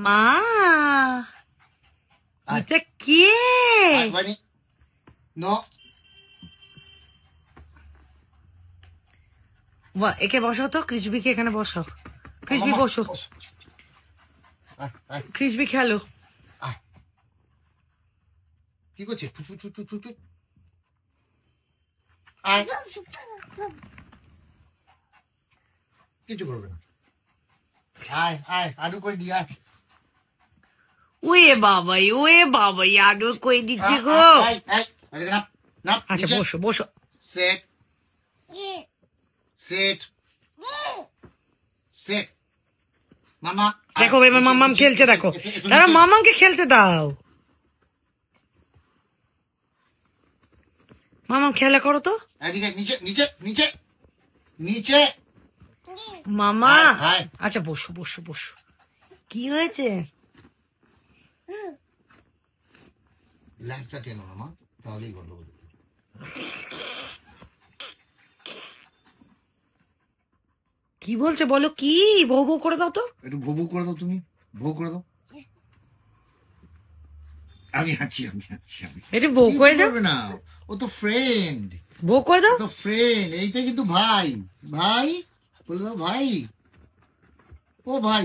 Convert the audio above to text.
মা এটা কে? একে বসাও তো, ক্রিসবিকে এখানে বসাও। ক্রিসবি বসো, ক্রিসবি খেলো। কি করছিস? কিছু করবে না। আয় আয়, আলু করে দি আয়। ওয়ে বাবাই আদর কই দিচ্ছে গো। আচ্ছা বসো বসো। Set set set. মামা দেখো এবার মাম্মাম খেলছে, দেখো দাঁড়া, মাম্মামকে খেলতে দাও। মাম্মাম খেলা করো তো। এদিকে নিচে নিচে নিচে নিচে। মামা আচ্ছা বসো বসো বসো। কি হয়েছে? ল্যাসটা টেনো মামা, তাহলেই গন্ডগোল। কি বলছে বলো, কি বউ বউ করে দাও তো। একটু ভৌ ভৌ করে দাও, তুমি ভৌ করে দাও। আমি হাঁটছি একটু বউ করে দাও না, ও তো ফ্রেন্ড। বউ করে দাও তো ফ্রেন্ড, এইটা কিন্তু ভাই ভাই বলে দাও ভাই। ও ভাই